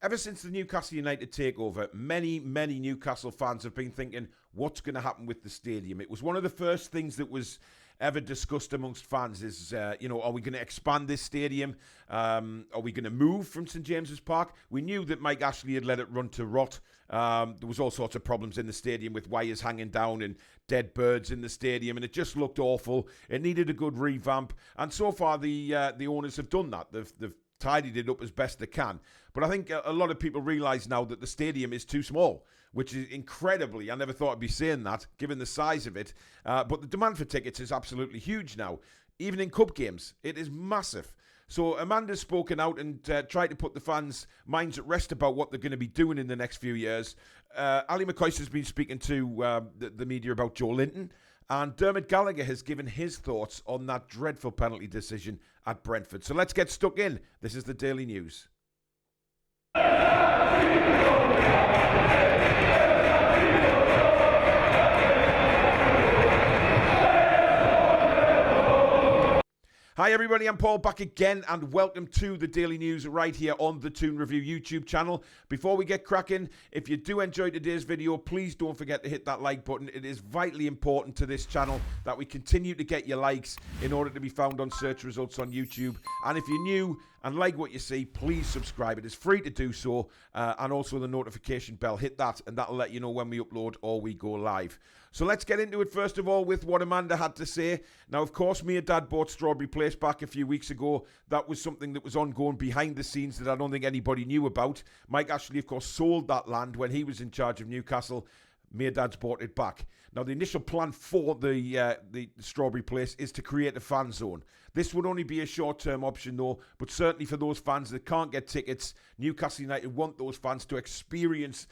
Ever since the Newcastle United takeover, many Newcastle fans have been thinking, what's going to happen with the stadium? It was one of the first things that was ever discussed amongst fans is, are we going to expand this stadium? Are we going to move from St James's Park? We knew that Mike Ashley had let it run to rot. There was all sorts of problems in the stadium with wires hanging down and dead birds in the stadium, and it just looked awful. It needed a good revamp, and so far the owners have done that. They've tidied it up as best they can. But I think a lot of people realise now that the stadium is too small, which is incredibly, I never thought I'd be saying that, given the size of it. But the demand for tickets is absolutely huge now. Even in cup games, it is massive. So Amanda's spoken out and tried to put the fans' minds at rest about what they're going to be doing in the next few years. Ali McCoyster's been speaking to the media about Joelinton. And Dermot Gallagher has given his thoughts on that dreadful penalty decision at Brentford. So let's get stuck in. This is the Daily News. Hi everybody, I'm Paul back again and welcome to the Daily News right here on the Toon Review YouTube channel. Before we get cracking, if you do enjoy today's video, please don't forget to hit that like button. It is vitally important to this channel that we continue to get your likes in order to be found on search results on YouTube. And if you're new and like what you see, please subscribe. It is free to do so, and also the notification bell. Hit that and that'll let you know when we upload or we go live. So let's get into it first of all with what Amanda had to say. Now, of course, me and Dad bought Strawberry Place back a few weeks ago. That was something that was ongoing behind the scenes that I don't think anybody knew about. Mike Ashley, of course, sold that land when he was in charge of Newcastle. Me and Dad's bought it back. Now, the initial plan for the Strawberry Place is to create a fan zone. This would only be a short-term option, though, but certainly for those fans that can't get tickets, Newcastle United want those fans to experience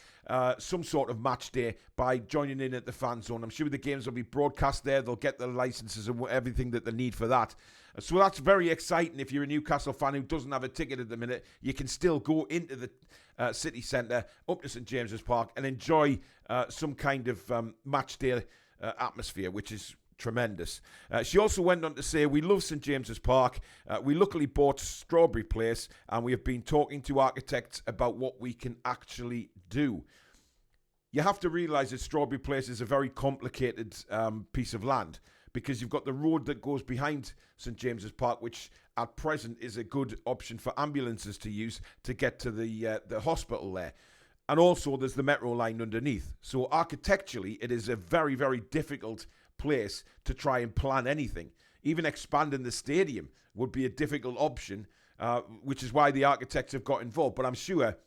some sort of match day by joining in at the fan zone. I'm sure the games will be broadcast there. They'll get the licenses and everything that they need for that. So that's very exciting. If you're a Newcastle fan who doesn't have a ticket at the minute, you can still go into the city centre, up to St James's Park, and enjoy some kind of match day atmosphere, which is tremendous. She also went on to say, we love St James's Park. We luckily bought Strawberry Place, and we have been talking to architects about what we can actually do. You have to realise that Strawberry Place is a very complicated piece of land, because you've got the road that goes behind St James's Park, which at present is a good option for ambulances to use to get to the hospital there. And also there's the metro line underneath. So architecturally, it is a very, very difficult place to try and plan anything. Even expanding the stadium would be a difficult option, which is why the architects have got involved. But I'm sure,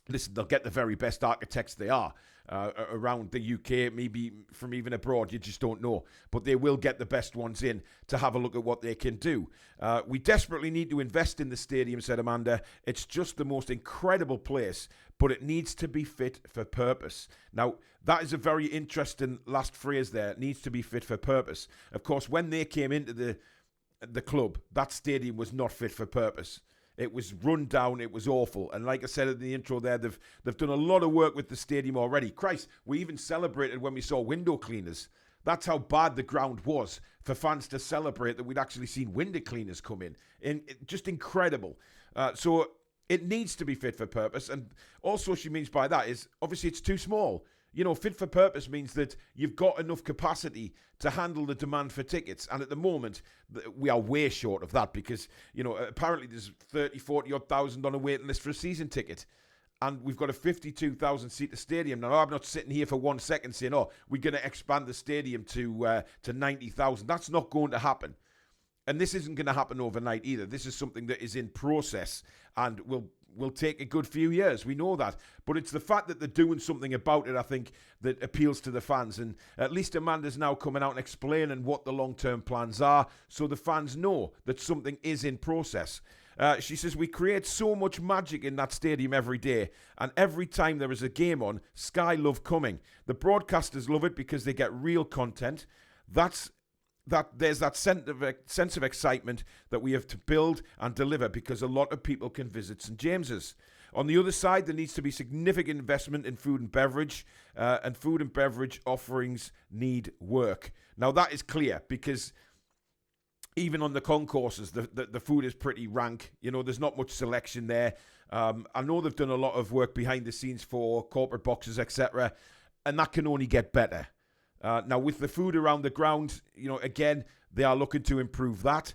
listen, they'll get the very best architects they are around the UK, maybe from even abroad, you just don't know. But they will get the best ones in to have a look at what they can do. We desperately need to invest in the stadium, said Amanda. It's just the most incredible place, but it needs to be fit for purpose. Now, that is a very interesting last phrase there. It needs to be fit for purpose. Of course, when they came into the club, that stadium was not fit for purpose. It was run down. It was awful. And like I said in the intro there, they've done a lot of work with the stadium already. Christ, we even celebrated when we saw window cleaners. That's how bad the ground was for fans to celebrate that we'd actually seen window cleaners come in. Just incredible. So it needs to be fit for purpose. And also she means by that is, obviously it's too small. You know, fit for purpose means that you've got enough capacity to handle the demand for tickets. And at the moment, we are way short of that because, you know, apparently there's 30, 40 odd thousand on a waiting list for a season ticket. And we've got a 52,000 seater stadium. Now, I'm not sitting here for 1 second saying, oh, we're going to expand the stadium to 90,000. That's not going to happen. And this isn't going to happen overnight either. This is something that is in process and will take a good few years. We know that. But it's the fact that they're doing something about it, I think, that appeals to the fans. And at least Amanda's now coming out and explaining what the long-term plans are so the fans know that something is in process. She says, we create so much magic in that stadium every day. And every time there is a game on, Sky love coming. The broadcasters love it because they get real content. There's that sense of excitement that we have to build and deliver because a lot of people can visit St James's. On the other side, there needs to be significant investment in food and beverage offerings need work. Now, that is clear because even on the concourses, the food is pretty rank. You know, there's not much selection there. I know they've done a lot of work behind the scenes for corporate boxes, etc., and that can only get better. Now, with the food around the ground, you know, again, they are looking to improve that.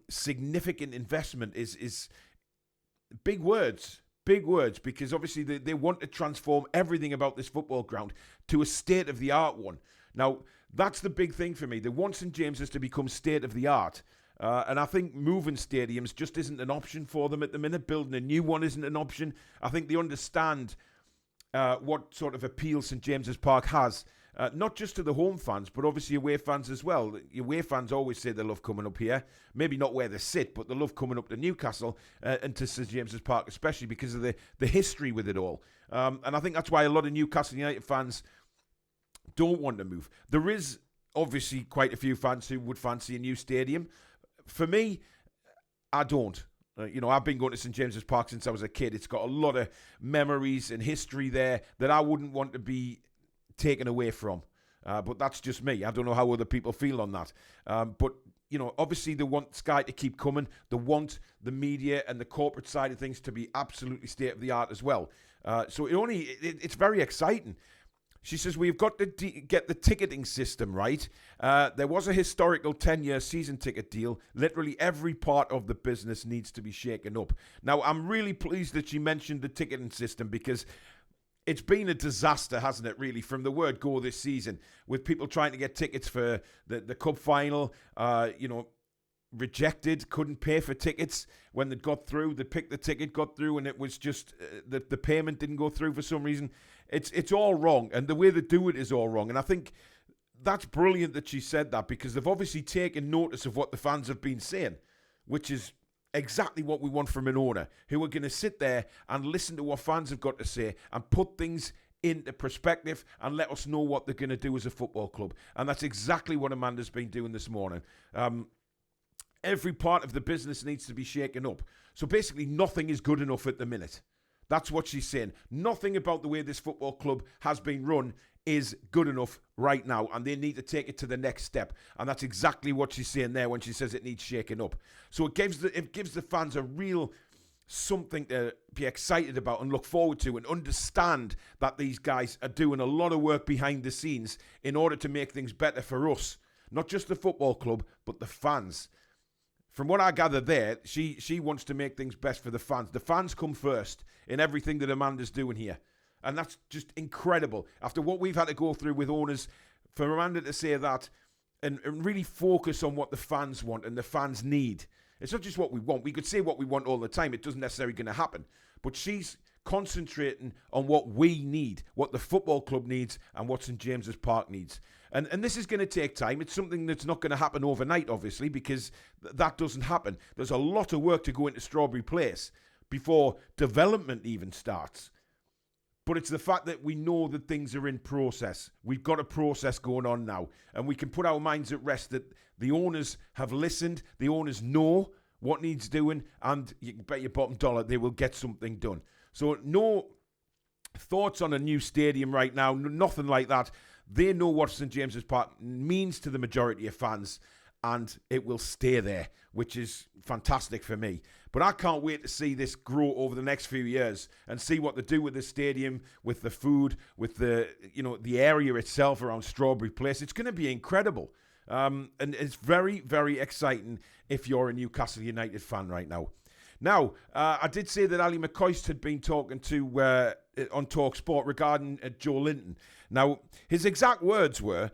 Significant investment is big words, because obviously they want to transform everything about this football ground to a state-of-the-art one. Now, that's the big thing for me. They want St James's to become state-of-the-art. And I think moving stadiums just isn't an option for them at the minute. Building a new one isn't an option. I think they understand what sort of appeal St James's Park has. Not just to the home fans, but obviously away fans as well. Away fans always say they love coming up here. Maybe not where they sit, but they love coming up to Newcastle and to St James's Park, especially because of the history with it all. And I think that's why a lot of Newcastle United fans don't want to move. There is obviously quite a few fans who would fancy a new stadium. For me, I don't. You know, I've been going to St James's Park since I was a kid. It's got a lot of memories and history there that I wouldn't want to be taken away from. But that's just me. I don't know how other people feel on that. But, you know, obviously they want Sky to keep coming. They want the media and the corporate side of things to be absolutely state-of-the-art as well. So it's very exciting. She says, we've got to get the ticketing system right. There was a historical 10-year season ticket deal. Literally every part of the business needs to be shaken up. Now, I'm really pleased that she mentioned the ticketing system because it's been a disaster, hasn't it, really, from the word go this season, with people trying to get tickets for the cup final, you know, rejected, couldn't pay for tickets when they got through. They picked the ticket, got through, and it was just the payment didn't go through for some reason. It's all wrong, and the way they do it is all wrong. And I think that's brilliant that she said that, because they've obviously taken notice of what the fans have been saying, which is exactly what we want from an owner, who are going to sit there and listen to what fans have got to say and put things into perspective and let us know what they're going to do as a football club. And that's exactly what Amanda's been doing this morning. Every part of the business needs to be shaken up. So basically nothing is good enough at the minute. That's what she's saying. Nothing about the way this football club has been run is good enough right now, and they need to take it to the next step. And that's exactly what she's saying there when she says it needs shaking up. So it gives the fans a real something to be excited about and look forward to, and understand that these guys are doing a lot of work behind the scenes in order to make things better for us. Not just the football club, but the fans. From what I gather there, she wants to make things best for the fans. The fans come first in everything that Amanda's doing here. And that's just incredible. After what we've had to go through with owners, for Amanda to say that and really focus on what the fans want and the fans need. It's not just what we want. We could say what we want all the time. It doesn't necessarily going to happen. But she's concentrating on what we need, what the football club needs, and what St James's Park needs. And this is going to take time. It's something that's not going to happen overnight, obviously, because that doesn't happen. There's a lot of work to go into Strawberry Place before development even starts. But it's the fact that we know that things are in process. We've got a process going on now. And we can put our minds at rest that the owners have listened. The owners know what needs doing. And you can bet your bottom dollar they will get something done. So no thoughts on a new stadium right now. Nothing like that. They know what St James's Park means to the majority of fans. And it will stay there, which is fantastic for me. But I can't wait to see this grow over the next few years and see what they do with the stadium, with the food, with the area itself around Strawberry Place. It's going to be incredible. And it's very, very exciting if you're a Newcastle United fan right now. Now, I did say that Ali McCoist had been talking to on Talk Sport regarding Joelinton. Now, his exact words were,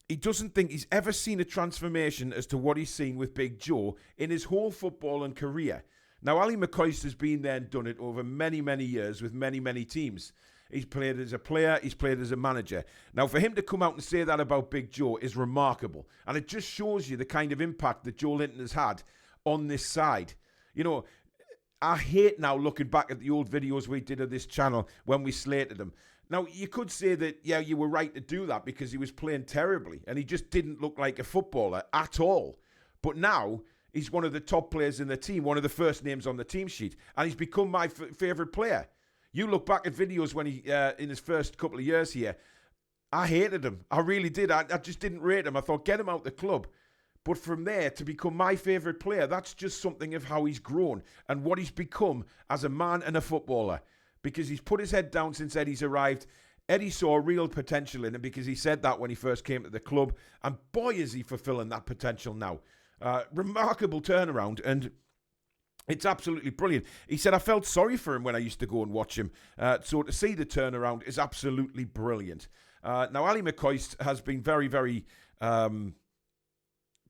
he doesn't think he's ever seen a transformation as to what he's seen with Big Joe in his whole footballing career. Now, Ali McCoist has been there and done it over many, many years with many, many teams. He's played as a player, he's played as a manager. Now, for him to come out and say that about Big Joe is remarkable. And it just shows you the kind of impact that Joelinton has had on this side. You know, I hate now looking back at the old videos we did of this channel when we slated him. Now, you could say that, yeah, you were right to do that because he was playing terribly and he just didn't look like a footballer at all. But now, he's one of the top players in the team, one of the first names on the team sheet, and he's become my favourite player. You look back at videos when he, in his first couple of years here, I hated him. I really did. I just didn't rate him. I thought, get him out the club. But from there to become my favourite player, that's just something of how he's grown and what he's become as a man and a footballer. Because he's put his head down since Eddie's arrived. Eddie saw real potential in him because he said that when he first came to the club. And boy, is he fulfilling that potential now. Remarkable turnaround, and it's absolutely brilliant. He said, I felt sorry for him when I used to go and watch him. So to see the turnaround is absolutely brilliant. Now, Ali McCoist has been very, very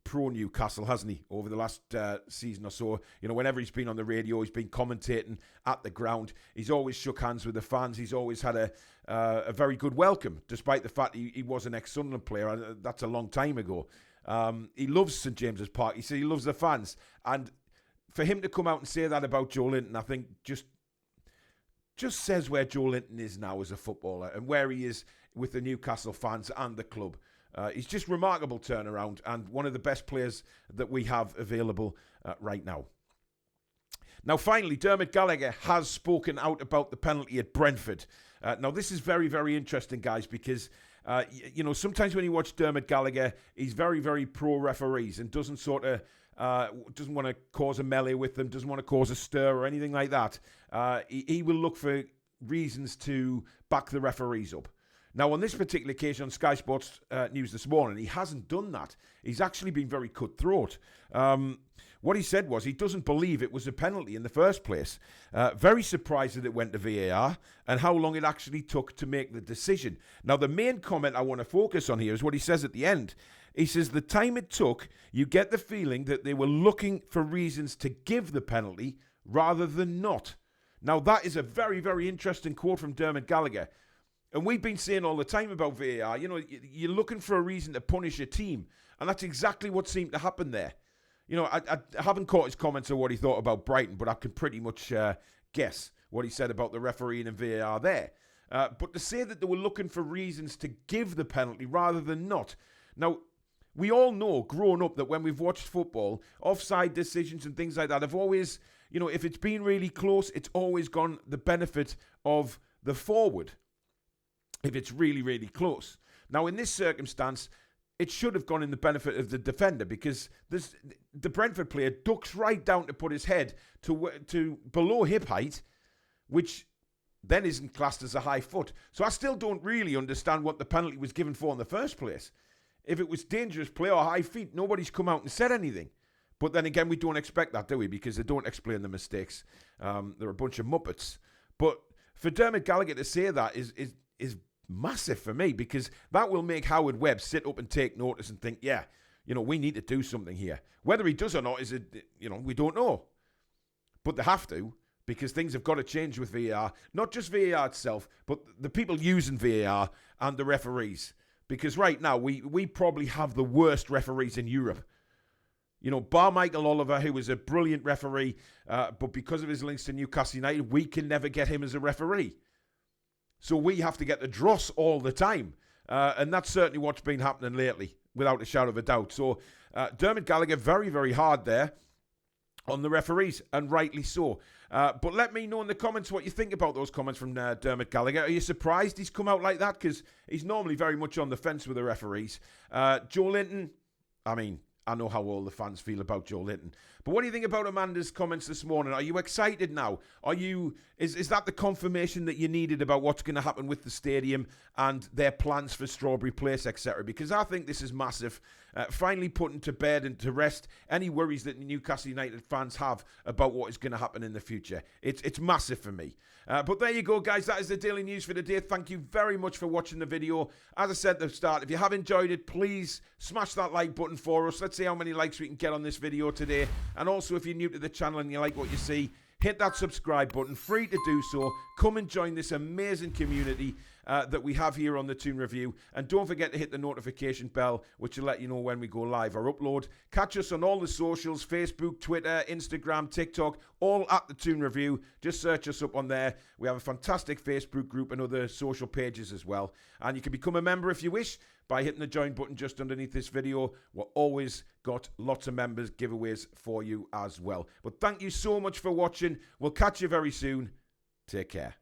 pro-Newcastle, hasn't he, over the last season or so. You know, whenever he's been on the radio, he's been commentating at the ground. He's always shook hands with the fans. He's always had a very good welcome, despite the fact he was an ex-Sunderland player. That's a long time ago. He loves St James's Park. He said he loves the fans. And for him to come out and say that about Joelinton, I think just says where Joelinton is now as a footballer and where he is with the Newcastle fans and the club. He's just remarkable turnaround and one of the best players that we have available right now. Now, finally, Dermot Gallagher has spoken out about the penalty at Brentford. Now, this is very, very interesting, guys, because, you know, sometimes when you watch Dermot Gallagher, he's very, very pro-referees and doesn't want to cause a melee with them, doesn't want to cause a stir or anything like that. He will look for reasons to back the referees up. Now, on this particular occasion on Sky Sports News this morning, he hasn't done that. He's actually been very cutthroat. What he said was he doesn't believe it was a penalty in the first place. Very surprised that it went to VAR and how long it actually took to make the decision. Now, the main comment I want to focus on here is what he says at the end. He says, the time it took, you get the feeling that they were looking for reasons to give the penalty rather than not. Now, that is a very, very interesting quote from Dermot Gallagher. And we've been saying all the time about VAR, you know, you're looking for a reason to punish a team. And that's exactly what seemed to happen there. You know, I haven't caught his comments or what he thought about Brighton, but I can pretty much guess what he said about the refereeing and VAR there. But to say that they were looking for reasons to give the penalty rather than not. Now, we all know, growing up, that when we've watched football, offside decisions and things like that have always, you know, if it's been really close, it's always gone the benefit of the forward. If it's really, really close. Now, in this circumstance, it should have gone in the benefit of the defender because the Brentford player ducks right down to put his head to below hip height, which then isn't classed as a high foot. So I still don't really understand what the penalty was given for in the first place. If it was dangerous play or high feet, nobody's come out and said anything. But then again, we don't expect that, do we? Because they don't explain the mistakes. They're a bunch of muppets. But for Dermot Gallagher to say that is massive for me, because that will make Howard Webb sit up and take notice and think, yeah, you know, we need to do something here. Whether he does or not, we don't know. But they have to, because things have got to change with VAR. Not just VAR itself, but the people using VAR and the referees. Because right now, we probably have the worst referees in Europe. You know, bar Michael Oliver, who was a brilliant referee, but because of his links to Newcastle United, we can never get him as a referee. So we have to get the dross all the time. And that's certainly what's been happening lately, without a shadow of a doubt. So Dermot Gallagher, very, very hard there on the referees, and rightly so. But let me know in the comments what you think about those comments from Dermot Gallagher. Are you surprised he's come out like that? Because he's normally very much on the fence with the referees. Joelinton, I mean, I know how all the fans feel about Joelinton. But what do you think about Amanda's comments this morning? Are you excited now? Is that the confirmation that you needed about what's going to happen with the stadium and their plans for Strawberry Place, etc.? Because I think this is massive. Finally putting to bed and to rest any worries that Newcastle United fans have about what is going to happen in the future. It's massive for me. But there you go, guys. That is the daily news for today. Thank you very much for watching the video. As I said at the start, if you have enjoyed it, please smash that like button for us. Let's see how many likes we can get on this video today. And also, if you're new to the channel and you like what you see, hit that subscribe button. Free to do so. Come and join this amazing community that we have here on the Toon Review. And don't forget to hit the notification bell, which will let you know when we go live or upload. Catch us on all the socials: Facebook, Twitter, Instagram, TikTok, all at the Toon Review. Just search us up on there. We have a fantastic Facebook group and other social pages as well. And you can become a member if you wish by hitting the join button just underneath this video. We're always got lots of members giveaways for you as well. But thank you so much for watching. We'll catch you very soon. Take care.